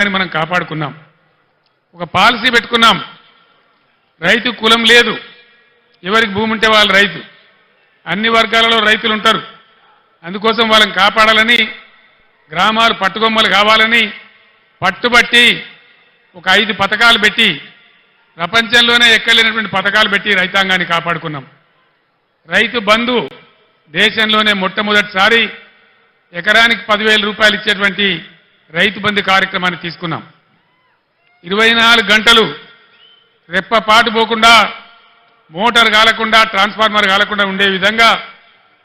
అని మనం కాపాడుకున్నాం. ఒక పాలసీ పెట్టుకున్నాం. రైతు కులం లేదు, ఎవరికి భూమి ఉంటే వాళ్ళు రైతు. అన్ని వర్గాలలో రైతులు ఉంటారు. అందుకోసం వాళ్ళని కాపాడాలని, గ్రామాలు పట్టుకొమ్మలు కావాలని పట్టుబట్టి ఒక 5 పథకాలు పెట్టి, ప్రపంచంలోనే ఎక్కలేనటువంటి పథకాలు పెట్టి రైతాంగాన్ని కాపాడుకున్నాం. రైతు బంధు దేశంలోనే మొట్టమొదటిసారి ఎకరానికి 10,000 రూపాయలు ఇచ్చేటువంటి రైతు బంధు కార్యక్రమాన్ని తీసుకున్నాం. 24 గంటలు రెప్పపాటు పోకుండా, మోటార్ కాలకుండా, ట్రాన్స్ఫార్మర్ కాలకుండా ఉండే విధంగా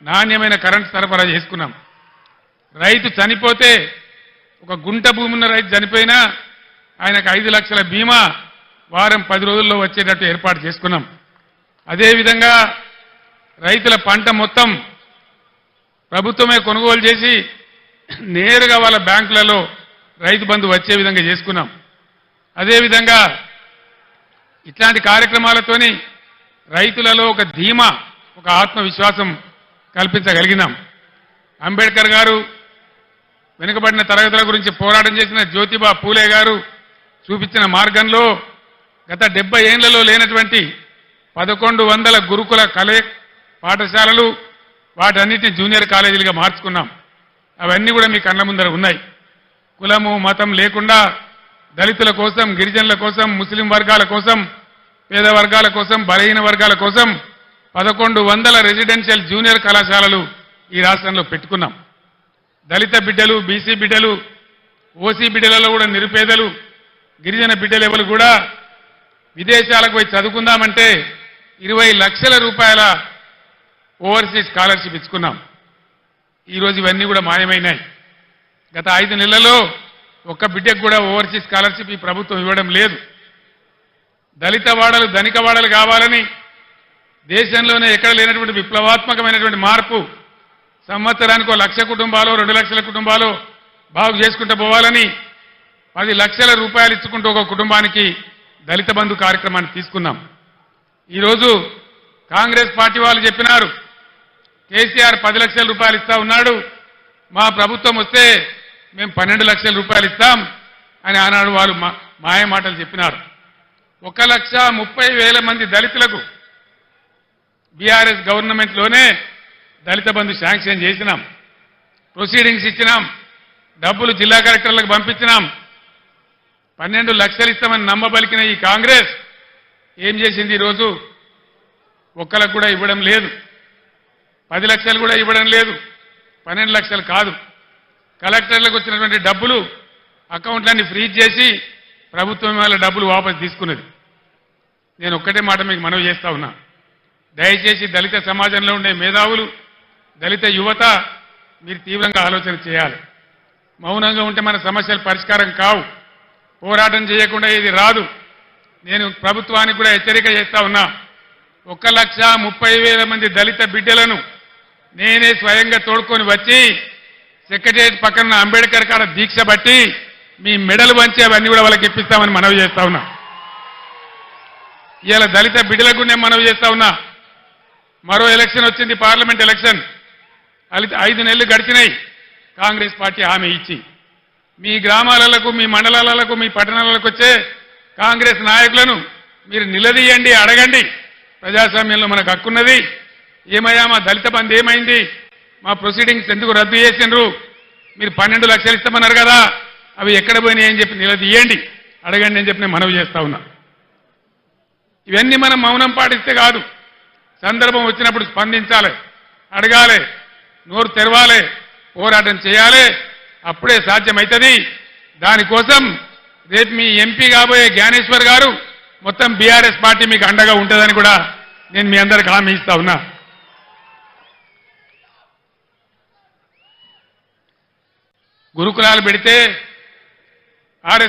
నాణ్యమైన కరెంట్ సరఫరా చేసుకున్నాం. రైతు చనిపోతే, ఒక గుంట భూమి ఉన్న రైతు చనిపోయినా ఆయనకు 5 లక్షల బీమా వారం 10 రోజుల్లో వచ్చేటట్టు ఏర్పాటు చేసుకున్నాం. అదేవిధంగా రైతుల పంట మొత్తం ప్రభుత్వమే కొనుగోలు చేసి నేరుగా వాళ్ళ బ్యాంకులలో రైతు బంధు వచ్చే విధంగా చేసుకున్నాం. అదేవిధంగా ఇట్లాంటి కార్యక్రమాలతోని రైతులలో ఒక ధీమా, ఒక ఆత్మవిశ్వాసం కల్పించగలిగినాం. అంబేద్కర్ గారు వెనుకబడిన తరగతుల గురించి పోరాటం చేసిన జ్యోతిబా పూలే గారు చూపించిన మార్గంలో గత 70 ఏళ్లలో లేనటువంటి 1100 గురుకుల పాఠశాలలు, వాటన్నిటిని జూనియర్ కాలేజీలుగా మార్చుకున్నాం. అవన్నీ కూడా మీ కళ్ళ ముందర ఉన్నాయి. కులము మతం లేకుండా దళితుల కోసం, గిరిజనుల కోసం, ముస్లిం వర్గాల కోసం, పేద వర్గాల కోసం, బలహీన వర్గాల కోసం 1100 రెసిడెన్షియల్ జూనియర్ కళాశాలలు ఈ రాష్ట్రంలో పెట్టుకున్నాం. దళిత బిడ్డలు, బీసీ బిడ్డలు, ఓసీ బిడ్డలలో కూడా నిరుపేదలు, గిరిజన బిడ్డలు ఎవరు కూడా విదేశాలకు పోయి చదువుకుందామంటే 20 లక్షల రూపాయల ఓవర్సీస్ స్కాలర్షిప్ ఇచ్చుకున్నాం. ఈరోజు ఇవన్నీ కూడా మాయమైనాయి. గత 5 నెలల్లో ఒక్క బిడ్డకు కూడా ఓవర్సీస్ స్కాలర్షిప్ ఈ ప్రభుత్వం ఇవ్వడం లేదు. దళిత వాడలు ధనిక వాడలు కావాలని దేశంలోనే ఎక్కడ లేనటువంటి విప్లవాత్మకమైనటువంటి మార్పు, సంవత్సరానికి 1 లక్ష కుటుంబాలు, 2 లక్షల కుటుంబాలు బాగు చేసుకుంటూ పోవాలని 10 లక్షల రూపాయలు ఇచ్చుకుంటూ ఒక కుటుంబానికి దళిత బంధు కార్యక్రమాన్ని తీసుకున్నాం. ఈరోజు కాంగ్రెస్ పార్టీ వాళ్ళు చెప్పినారు, కేసీఆర్ 10 లక్షల రూపాయలు ఇస్తా ఉన్నాడు, మా ప్రభుత్వం వస్తే మేము 12 లక్షల రూపాయలు ఇస్తాం అని ఆనాడు వాళ్ళు మాయ మాటలు చెప్పినారు. 1,30,000 మంది దళితులకు బీఆర్ఎస్ గవర్నమెంట్లోనే దళిత బంధు శాంక్షన్ చేసినాం. ప్రొసీడింగ్స్ ఇచ్చినాం, డబ్బులు జిల్లా కలెక్టర్లకు పంపించినాం. 12 లక్షలు ఇస్తామని నమ్మబలికిన ఈ కాంగ్రెస్ ఏం చేసింది? ఈరోజు ఒక్కలకు కూడా ఇవ్వడం లేదు. 10 లక్షలు కూడా ఇవ్వడం లేదు. 12 లక్షలు కాదు, కలెక్టర్లకు వచ్చినటువంటి డబ్బులు అకౌంట్లన్నీ ఫ్రీజ్ చేసి ప్రభుత్వం వాళ్ళ డబ్బులు వాపసు తీసుకున్నది. నేను ఒక్కటే మాట మీకు మనవి చేస్తా ఉన్నా, దయచేసి దళిత సమాజంలో ఉండే మేధావులు, దళిత యువత మీరు తీవ్రంగా ఆలోచన చేయాలి. మౌనంగా ఉంటే మన సమస్యలు పరిష్కారం కావు. పోరాటం చేయకుండా ఇది రాదు. నేను ప్రభుత్వానికి కూడా హెచ్చరిక చేస్తా ఉన్నా, 1,30,000 మంది దళిత బిడ్డలను నేనే స్వయంగా తోడుకొని వచ్చి సెక్రటరియట్ పక్కన అంబేద్కర్ కాడ దీక్ష బట్టి మీ మెడలు వంచి అవన్నీ కూడా వాళ్ళకి ఇప్పిస్తామని మనవి చేస్తా ఉన్నా. ఇవాళ దళిత బిడ్డలకు నేను మనవి చేస్తా ఉన్నా, మరో ఎలక్షన్ వచ్చింది, పార్లమెంట్ ఎలక్షన్. 5 నెలలు గడిచినాయి కాంగ్రెస్ పార్టీ హామీ ఇచ్చి. మీ గ్రామాలకు, మీ మండలాలకు, మీ పట్టణాలకు వచ్చే కాంగ్రెస్ నాయకులను మీరు నిలదీయండి, అడగండి. ప్రజాస్వామ్యంలో మనకు హక్కున్నది. ఏమయ్యా మా దళిత బంధు ఏమైంది? మా ప్రొసీడింగ్స్ ఎందుకు రద్దు చేసిండ్రు? మీరు 12 లక్షలు ఇస్తామన్నారు కదా, అవి ఎక్కడ పోయినాయి అని చెప్పి నిలదీయండి, అడగండి అని చెప్పి నేను మనవి చేస్తా ఉన్నా. ఇవన్నీ మనం మౌనం పాటిస్తే కాదు, సందర్భం వచ్చినప్పుడు స్పందించాలి, అడగాలి, నోరు తెరవాలి, పోరాటం చేయాలి. అప్పుడే సాధ్యమవుతుంది. దానికోసం రేపు మీ ఎంపీ కాబోయే జ్ఞానేశ్వర్ గారు మొత్తం బీఆర్ఎస్ పార్టీ మీకు అండగా ఉంటుందని కూడా నేను మీ అందరికి హామీ ఇస్తా ఉన్నా. గురుకులాలు పెడితే ఆర్ఎస్